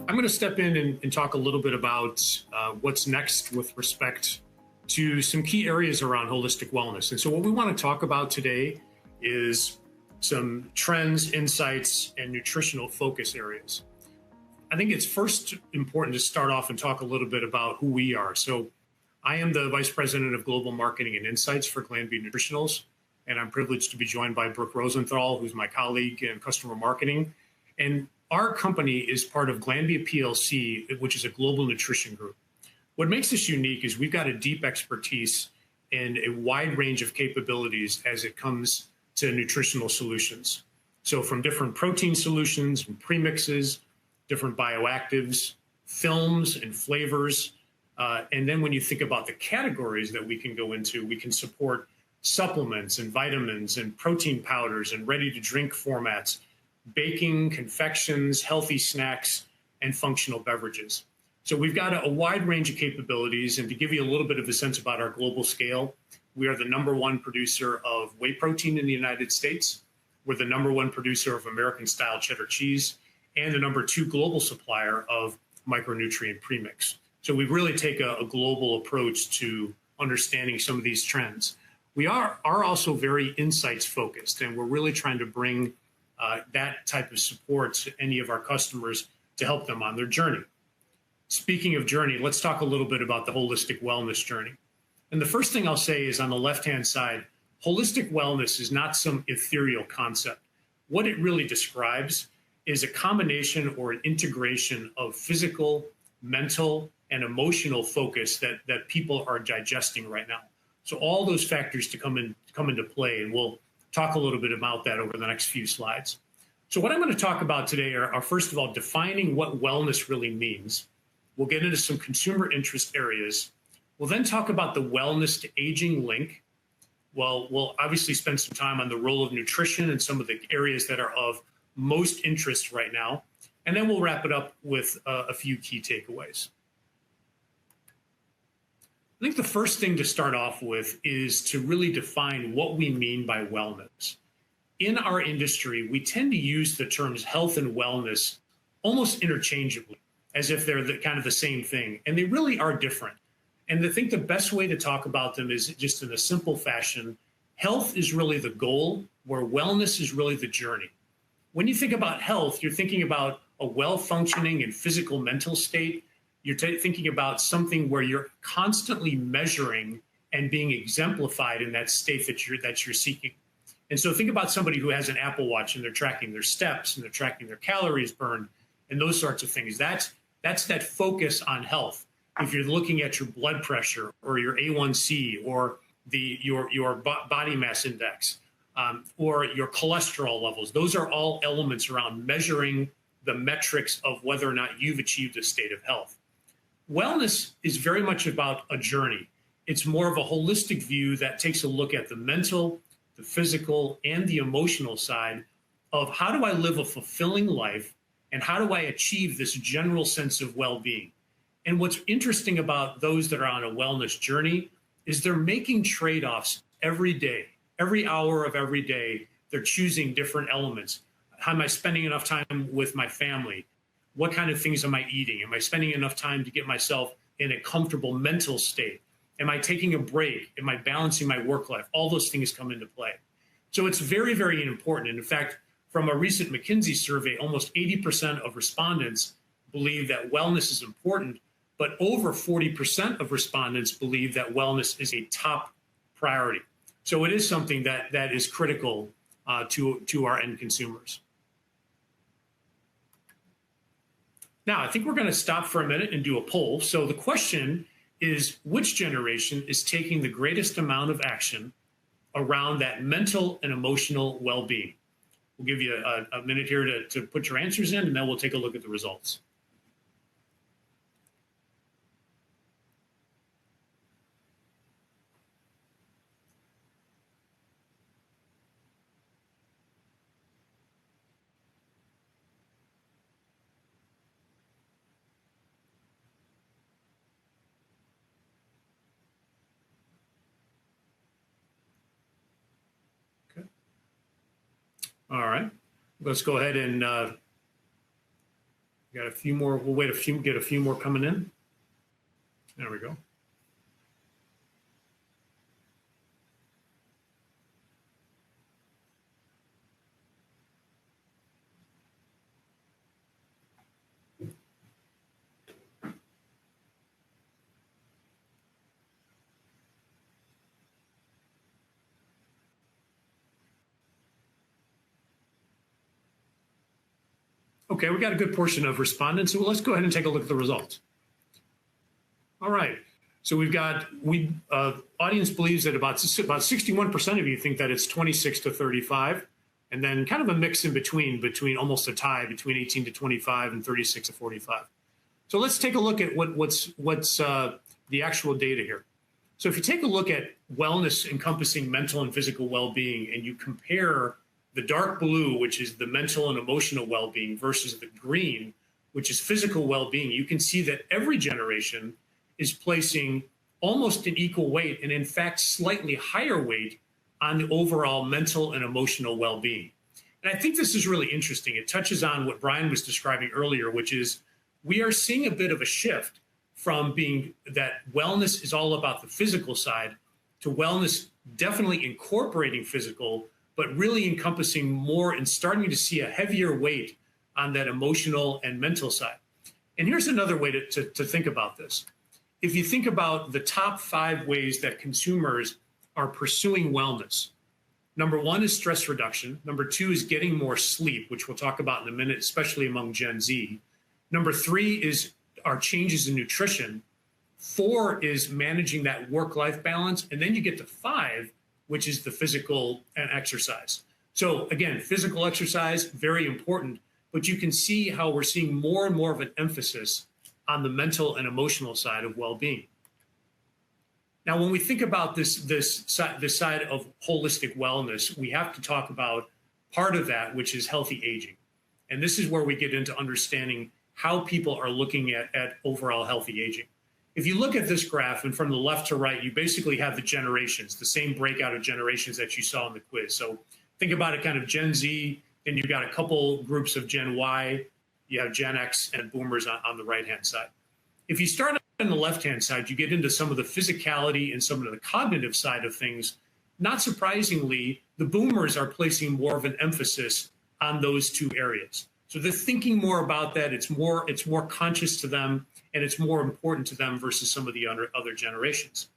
I'm going to step in and talk a little bit about what's next with respect to some key areas around holistic wellness. And so what we want to talk about today is some trends, insights, and nutritional focus areas. I think it's first important to start off and talk a little bit about who we are. So I am the Vice President of Global Marketing and Insights for Glanbia Nutritionals, and I'm privileged to be joined by Brooke Rosenthal, who's my colleague in customer marketing. And our company is part of Glanbia PLC, which is a global nutrition group. What makes us unique is we've got a deep expertise in a wide range of capabilities as it comes to nutritional solutions. So from different protein solutions and premixes, different bioactives, films and flavors. And then when you think about the categories that we can go into, we can support supplements and vitamins and protein powders and ready-to-drink formats, baking, confections, healthy snacks, and functional beverages. So we've got a wide range of capabilities. And to give you a little bit of a sense about our global scale, we are the #1 producer of whey protein in the United States. We're the #1 producer of American-style cheddar cheese and the #2 global supplier of micronutrient premix. So we really take a global approach to understanding some of these trends. We are also very insights focused, and we're really trying to bring that type of support to any of our customers to help them on their journey. Speaking of journey, let's talk a little bit about the holistic wellness journey. And the first thing I'll say is on the left-hand side, holistic wellness is not some ethereal concept. What it really describes is a combination or an integration of physical, mental, and emotional focus that people are digesting right now. So all those factors to come into play, and we'll talk a little bit about that over the next few slides. So what I'm going to talk about today are first of all, defining what wellness really means. We'll get into some consumer interest areas. We'll then talk about the wellness to aging link. Well, we'll obviously spend some time on the role of nutrition and some of the areas that are of most interest right now. And then we'll wrap it up with a few key takeaways. I think the first thing to start off with is to really define what we mean by wellness. In our industry, we tend to use the terms health and wellness almost interchangeably, as if they're kind of the same thing, and they really are different. And I think the best way to talk about them is just in a simple fashion. Health is really the goal, where wellness is really the journey. When you think about health, you're thinking about a well-functioning and physical mental state. You're thinking about something where you're constantly measuring and being exemplified in that state that you're seeking. And so think about somebody who has an Apple Watch and they're tracking their steps and they're tracking their calories burned and those sorts of things. That's that focus on health. If you're looking at your blood pressure or your A1C or your body mass index or your cholesterol levels, those are all elements around measuring the metrics of whether or not you've achieved a state of health. Wellness is very much about a journey. It's more of a holistic view that takes a look at the mental, the physical, and the emotional side of how do I live a fulfilling life and how do I achieve this general sense of well-being. And what's interesting about those that are on a wellness journey is they're making trade-offs every day, every hour of every day. They're choosing different elements. How am I spending enough time with my family? What kind of things am I eating? Am I spending enough time to get myself in a comfortable mental state? Am I taking a break? Am I balancing my work life? All those things come into play. So it's very, very important. And in fact, from a recent McKinsey survey, almost 80% of respondents believe that wellness is important, but over 40% of respondents believe that wellness is a top priority. So it is something that is critical to our end consumers. Now, I think we're going to stop for a minute and do a poll. So the question is, which generation is taking the greatest amount of action around that mental and emotional well-being? We'll give you a minute here to put your answers in, and then we'll take a look at the results. All right, let's go ahead and We got a few more. We'll wait get a few more coming in. There we go. Okay, we got a good portion of respondents, so let's go ahead and take a look at the results. All right, so we've got, audience believes that about 61% of you think that it's 26 to 35, and then kind of a mix in between almost a tie between 18 to 25 and 36 to 45. So let's take a look at what's the actual data here. So if you take a look at wellness encompassing mental and physical well-being, and you compare the dark blue, which is the mental and emotional well-being, versus the green, which is physical well-being, you can see that every generation is placing almost an equal weight, and in fact, slightly higher weight on the overall mental and emotional well-being. And I think this is really interesting. It touches on what Brian was describing earlier, which is we are seeing a bit of a shift from being that wellness is all about the physical side to wellness definitely incorporating physical, but really encompassing more and starting to see a heavier weight on that emotional and mental side. And here's another way to think about this. If you think about the top 5 ways that consumers are pursuing wellness, number 1 is stress reduction. Number 2 is getting more sleep, which we'll talk about in a minute, especially among Gen Z. Number 3 is our changes in nutrition. 4 is managing that work-life balance. And then you get to 5, which is the physical and exercise. So again, physical exercise, very important, but you can see how we're seeing more and more of an emphasis on the mental and emotional side of well-being. Now, when we think about this side of holistic wellness, we have to talk about part of that, which is healthy aging. And this is where we get into understanding how people are looking at overall healthy aging. If you look at this graph, and from the left to right, you basically have the generations, the same breakout of generations that you saw in the quiz. So think about it kind of Gen Z, then you've got a couple groups of Gen Y, you have Gen X and boomers on the right-hand side. If you start on the left-hand side, you get into some of the physicality and some of the cognitive side of things. Not surprisingly, the boomers are placing more of an emphasis on those 2 areas. So they're thinking more about that. It's more conscious to them, and it's more important to them versus some of the other generations.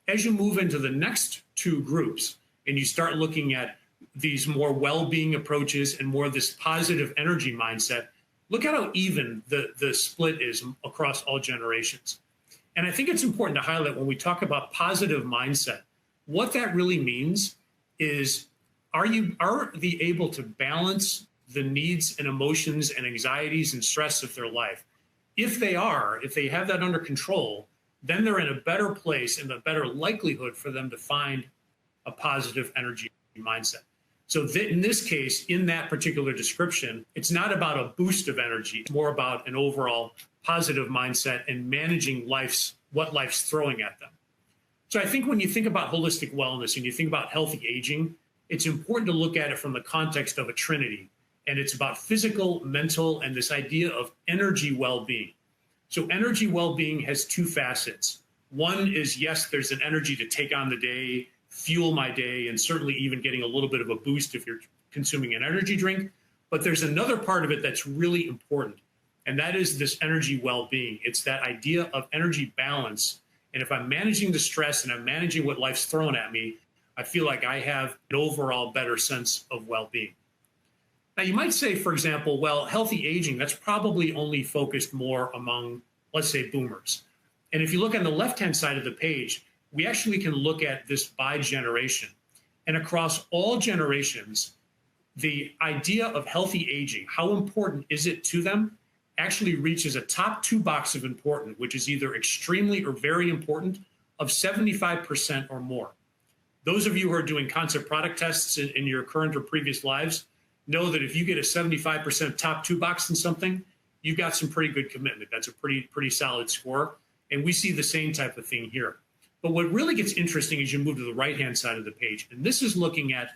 As you move into the next 2 groups and you start looking at these more well-being approaches and more of this positive energy mindset, look at how even the split is across all generations. And I think it's important to highlight when we talk about positive mindset, what that really means is, are they able to balance the needs and emotions and anxieties and stress of their life? If they have that under control, then they're in a better place and a better likelihood for them to find a positive energy mindset. So in this case, in that particular description, it's not about a boost of energy, it's more about an overall positive mindset and managing what life's throwing at them. So I think when you think about holistic wellness and you think about healthy aging, it's important to look at it from the context of a trinity. And it's about physical, mental, and this idea of energy well-being. So energy well-being has 2 facets. One is, yes, there's an energy to take on the day, fuel my day, and certainly even getting a little bit of a boost if you're consuming an energy drink. But there's another part of it that's really important, and that is this energy well-being. It's that idea of energy balance. And if I'm managing the stress and I'm managing what life's throwing at me, I feel like I have an overall better sense of well-being. Now, you might say, for example, well, healthy aging, that's probably only focused more among, let's say, boomers. And if you look on the left-hand side of the page, we actually can look at this by generation. And across all generations, the idea of healthy aging, how important is it to them, actually reaches a top 2 box of important, which is either extremely or very important, of 75% or more. Those of you who are doing concept product tests in your current or previous lives know that if you get a 75% top 2 box in something, you've got some pretty good commitment. That's a pretty solid score. And we see the same type of thing here. But what really gets interesting is you move to the right-hand side of the page. And this is looking at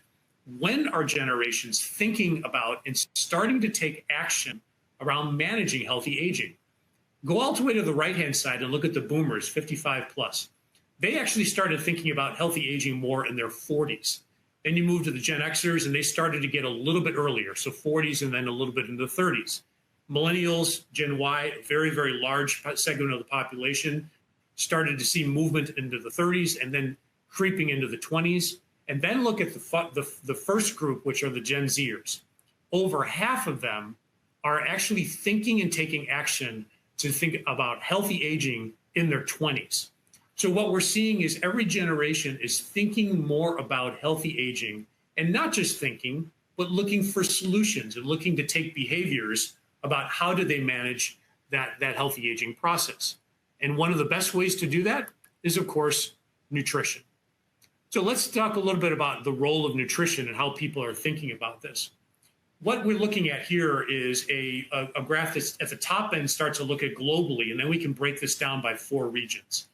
when are generations thinking about and starting to take action around managing healthy aging. Go all the way to the right-hand side and look at the boomers, 55 plus. They actually started thinking about healthy aging more in their 40s. Then you move to the Gen Xers, and they started to get a little bit earlier, so 40s and then a little bit into the 30s. Millennials, Gen Y, a very, very large segment of the population, started to see movement into the 30s and then creeping into the 20s. And then look at the first group, which are the Gen Zers. Over half of them are actually thinking and taking action to think about healthy aging in their 20s. So what we're seeing is every generation is thinking more about healthy aging, and not just thinking, but looking for solutions and looking to take behaviors about how do they manage that healthy aging process. And one of the best ways to do that is, of course, nutrition. So let's talk a little bit about the role of nutrition and how people are thinking about this. What we're looking at here is a graph that's at the top end starts to look at globally, and then we can break this down by 4 regions.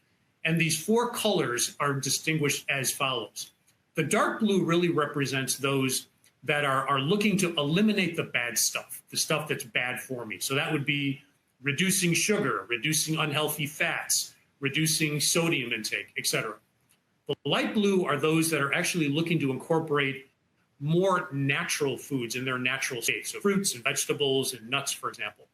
And these 4 colors are distinguished as follows. The dark blue really represents those that are looking to eliminate the bad stuff, the stuff that's bad for me. So that would be reducing sugar, reducing unhealthy fats, reducing sodium intake, etc. The light blue are those that are actually looking to incorporate more natural foods in their natural state, so fruits and vegetables and nuts, for example.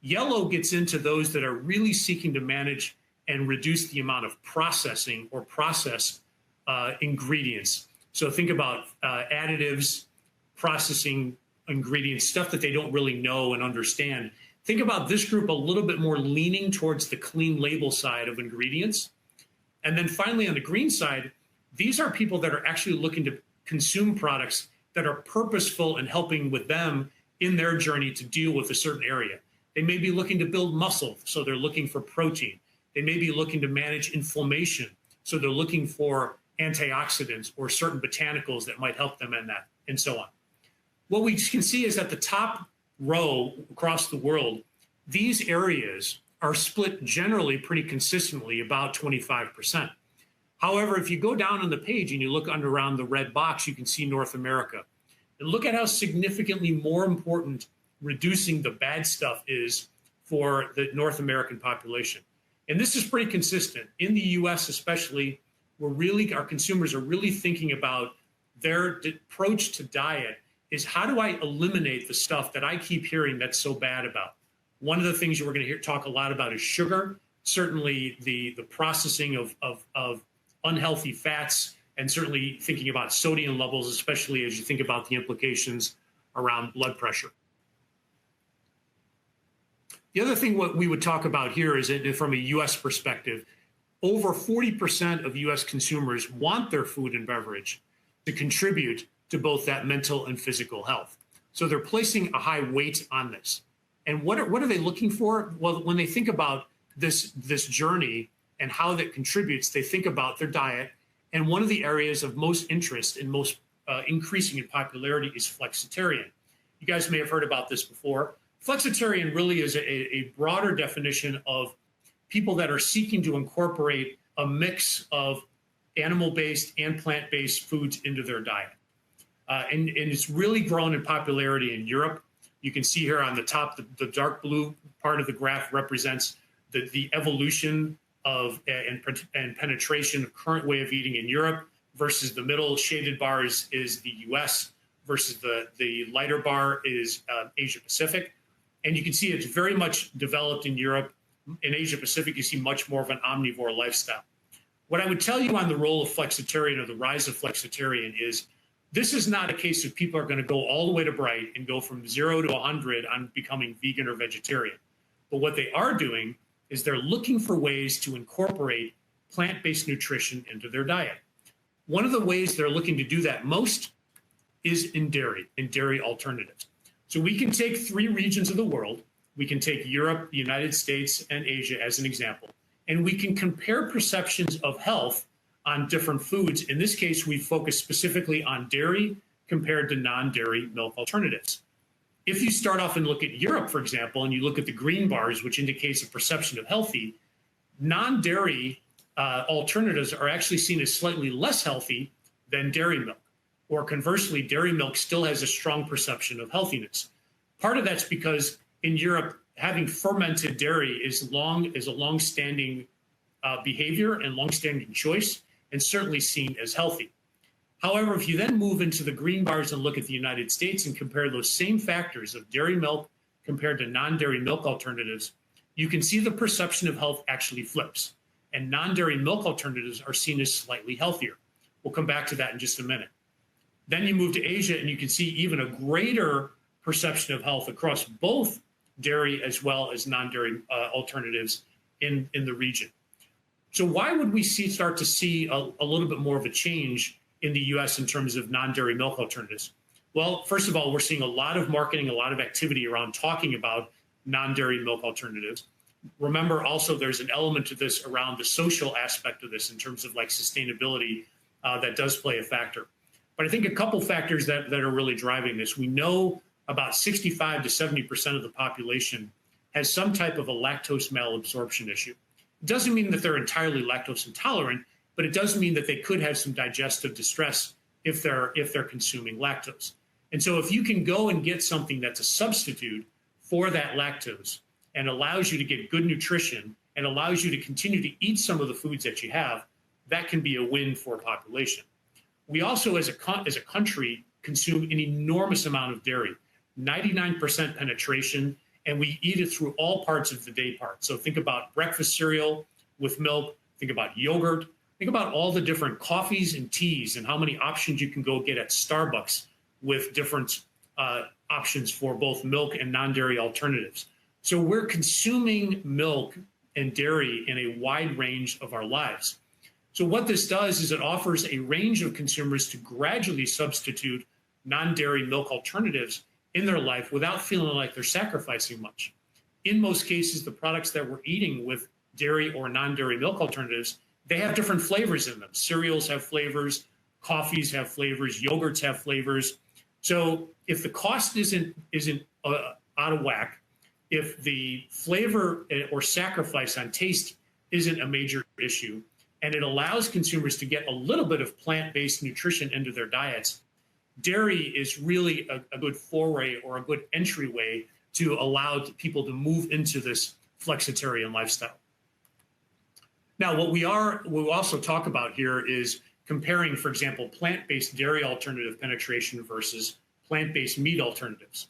Yellow gets into those that are really seeking to manage and reduce the amount of processing or processed ingredients. So think about additives, processing ingredients, stuff that they don't really know and understand. Think about this group a little bit more leaning towards the clean label side of ingredients. And then finally, on the green side, these are people that are actually looking to consume products that are purposeful and helping with them in their journey to deal with a certain area. They may be looking to build muscle, so they're looking for protein. They may be looking to manage inflammation, so they're looking for antioxidants or certain botanicals that might help them in that, and so on. What we can see is at the top row across the world, these areas are split generally pretty consistently about 25%. However, if you go down on the page and you look around the red box, you can see North America. And look at how significantly more important reducing the bad stuff is for the North American population. And this is pretty consistent. In the US especially, our consumers are really thinking about their approach to diet is how do I eliminate the stuff that I keep hearing that's so bad about? One of the things we're going to talk a lot about is sugar, certainly the processing of unhealthy fats, and certainly thinking about sodium levels, especially as you think about the implications around blood pressure. The other thing what we would talk about here is that from a U.S. perspective, over 40% of U.S. consumers want their food and beverage to contribute to both that mental and physical health. So they're placing a high weight on this. And what are they looking for? Well, when they think about this journey and how that contributes, they think about their diet. And one of the areas of most interest and most increasing in popularity is flexitarian. You guys may have heard about this before. Flexitarian really is a broader definition of people that are seeking to incorporate a mix of animal-based and plant-based foods into their diet. And it's really grown in popularity in Europe. You can see here on the top, the dark blue part of the graph represents the evolution of and penetration of current way of eating in Europe versus the middle shaded bar is the US versus the lighter bar is Asia Pacific. And you can see it's very much developed in Europe. In Asia Pacific, you see much more of an omnivore lifestyle. What I would tell you on the role of flexitarian or the rise of flexitarian is this is not a case of people are going to go all the way to bright and go from 0 to 100 on becoming vegan or vegetarian. But what they are doing is they're looking for ways to incorporate plant-based nutrition into their diet. One of the ways they're looking to do that most is in dairy alternatives. So we can take 3 regions of the world. We can take Europe, the United States, and Asia as an example, and we can compare perceptions of health on different foods. In this case, we focus specifically on dairy compared to non-dairy milk alternatives. If you start off and look at Europe, for example, and you look at the green bars, which indicates a perception of healthy, non-dairy alternatives are actually seen as slightly less healthy than dairy milk. Or conversely, dairy milk still has a strong perception of healthiness. Part of that's because in Europe, having fermented dairy is a long-standing behavior and long-standing choice, and certainly seen as healthy. However, if you then move into the green bars and look at the United States and compare those same factors of dairy milk compared to non-dairy milk alternatives, you can see the perception of health actually flips, and non-dairy milk alternatives are seen as slightly healthier. We'll come back to that in just a minute. Then you move to Asia and you can see even a greater perception of health across both dairy as well as non-dairy alternatives in the region. So why would we start to see a little bit more of a change in the US in terms of non-dairy milk alternatives? Well, first of all, we're seeing a lot of marketing, a lot of activity around talking about non-dairy milk alternatives. Remember also there's an element to this around the social aspect of this in terms of like sustainability that does play a factor. But I think a couple factors that are really driving this. We know about 65 to 70% of the population has some type of a lactose malabsorption issue. It doesn't mean that they're entirely lactose intolerant, but it does mean that they could have some digestive distress if they're consuming lactose. And so if you can go and get something that's a substitute for that lactose and allows you to get good nutrition and allows you to continue to eat some of the foods that you have, that can be a win for a population. We also, as a country, consume an enormous amount of dairy, 99% penetration, and we eat it through all parts of the day part. So think about breakfast cereal with milk, think about yogurt, think about all the different coffees and teas and how many options you can go get at Starbucks with different options for both milk and non-dairy alternatives. So we're consuming milk and dairy in a wide range of our lives. So what this does is it offers a range of consumers to gradually substitute non-dairy milk alternatives in their life without feeling like they're sacrificing much. In most cases, the products that we're eating with dairy or non-dairy milk alternatives, they have different flavors in them. Cereals have flavors, coffees have flavors, yogurts have flavors. So if the cost isn't out of whack, if the flavor or sacrifice on taste isn't a major issue, and it allows consumers to get a little bit of plant-based nutrition into their diets, dairy is really a good foray or a good entryway to allow people to move into this flexitarian lifestyle. Now, what we'll also talk about here is comparing, for example, plant-based dairy alternative penetration versus plant-based meat alternatives.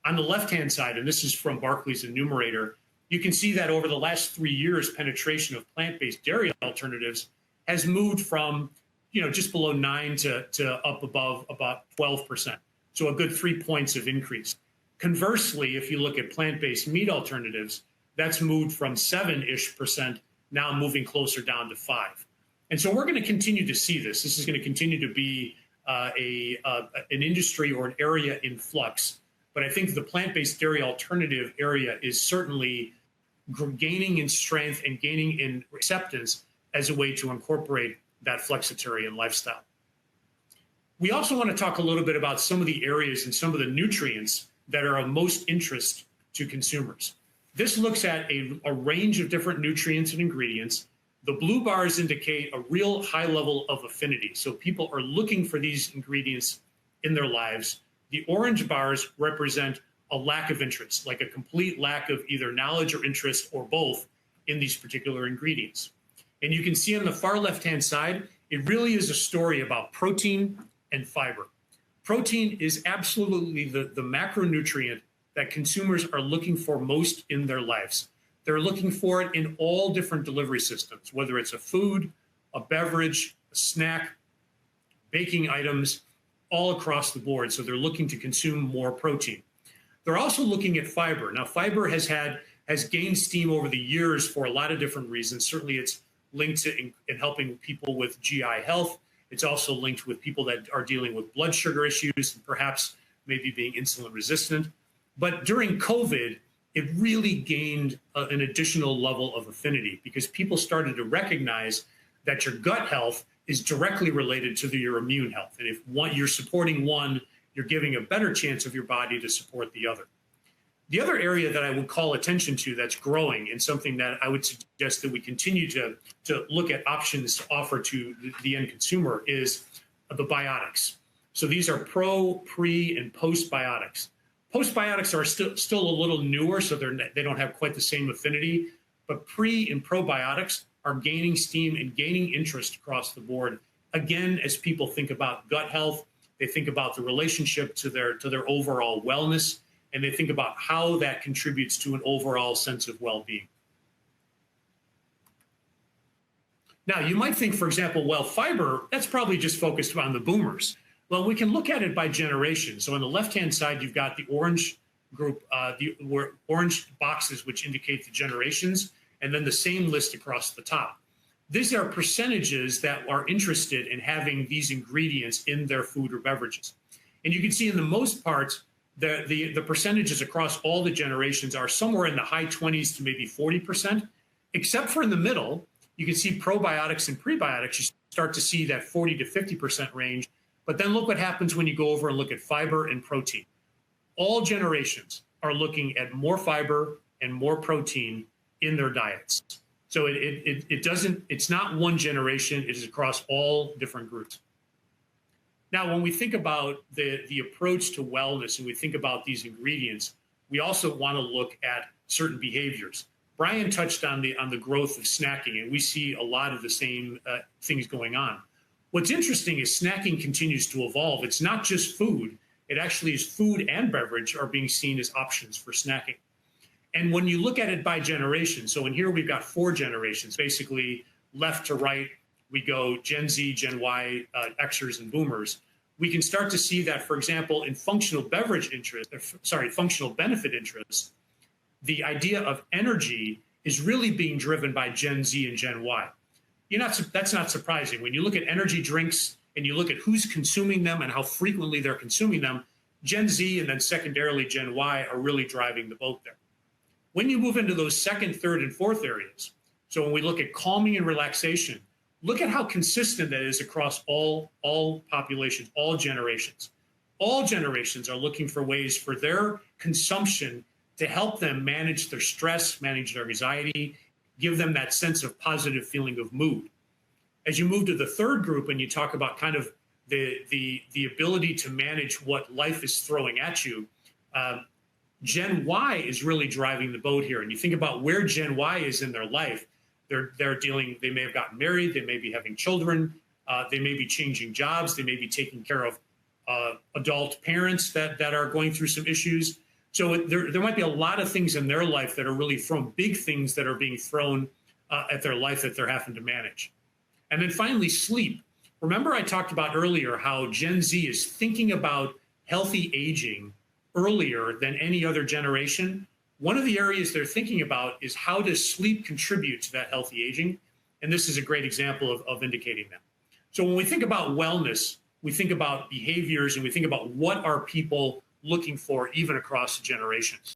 On the left-hand side, and this is from Barclay's Enumerator, you can see that over the last 3 years, penetration of plant-based dairy alternatives has moved from just below 9 to up above about 12%. So a good 3 points of increase. Conversely, if you look at plant-based meat alternatives, that's moved from 7-ish%, now moving closer down to 5. And so we're going to continue to see this. This is going to continue to be an industry or an area in flux. But I think the plant-based dairy alternative area is certainly gaining in strength and gaining in acceptance as a way to incorporate that flexitarian lifestyle. We also want to talk a little bit about some of the areas and some of the nutrients that are of most interest to consumers. This looks at a range of different nutrients and ingredients. The blue bars indicate a real high level of affinity. So people are looking for these ingredients in their lives. The orange bars represent a lack of interest, like a complete lack of either knowledge or interest or both in these particular ingredients. And you can see on the far left-hand side, it really is a story about protein and fiber. Protein is absolutely the macronutrient that consumers are looking for most in their lives. They're looking for it in all different delivery systems, whether it's a food, a beverage, a snack, baking items, all across the board. So they're looking to consume more protein. They're also looking at fiber. Now, fiber has gained steam over the years for a lot of different reasons. Certainly, it's linked to in helping people with GI health. It's also linked with people that are dealing with blood sugar issues and perhaps maybe being insulin resistant. But during COVID, it really gained an additional level of affinity because people started to recognize that your gut health is directly related to your immune health. And if you're supporting one, you're giving a better chance of your body to support the other. The other area that I would call attention to that's growing and something that I would suggest that we continue to look at options to offer to the end consumer is the biotics. So these are pro, pre, and postbiotics. Postbiotics are still a little newer, so they don't have quite the same affinity, but pre and probiotics are gaining steam and gaining interest across the board. Again, as people think about gut health, they think about the relationship to their overall wellness, and they think about how that contributes to an overall sense of well-being. Now, you might think, for example, well, fiber, that's probably just focused on the boomers. Well, we can look at it by generation. So on the left-hand side, you've got the orange group, the orange boxes, which indicate the generations, and then the same list across the top. These are percentages that are interested in having these ingredients in their food or beverages. And you can see in the most part, the percentages across all the generations are somewhere in the high 20s to maybe 40%, except for in the middle. You can see probiotics and prebiotics, you start to see that 40 to 50% range. But then look what happens when you go over and look at fiber and protein. All generations are looking at more fiber and more protein in their diets. So it's not one generation, it is across all different groups. Now, when we think about the approach to wellness and we think about these ingredients, we also want to look at certain behaviors. Brian touched on the growth of snacking, and we see a lot of the same things going on. What's interesting is snacking continues to evolve. It's not just food. It actually is food and beverage are being seen as options for snacking. And when you look at it by generation, so in here we've got 4 generations, basically left to right, we go Gen Z, Gen Y, Xers, and Boomers. We can start to see that, for example, in functional benefit interests, the idea of energy is really being driven by Gen Z and Gen Y. That's not surprising. When you look at energy drinks and you look at who's consuming them and how frequently they're consuming them, Gen Z and then secondarily Gen Y are really driving the boat there. When you move into those second, third, and fourth areas, so when we look at calming and relaxation, look at how consistent that is across all populations, all generations. All generations are looking for ways for their consumption to help them manage their stress, manage their anxiety, give them that sense of positive feeling of mood. As you move to the third group and you talk about kind of the ability to manage what life is throwing at you, Gen Y is really driving the boat here. And you think about where Gen Y is in their life, they may have gotten married, they may be having children, they may be changing jobs, they may be taking care of adult parents that are going through some issues. So there might be a lot of things in their life that are really big things that are being thrown at their life that they're having to manage. And then finally, sleep. Remember I talked about earlier how Gen Z is thinking about healthy aging earlier than any other generation. One of the areas they're thinking about is how does sleep contribute to that healthy aging? And this is a great example of indicating that. So when we think about wellness, we think about behaviors and we think about what are people looking for even across generations.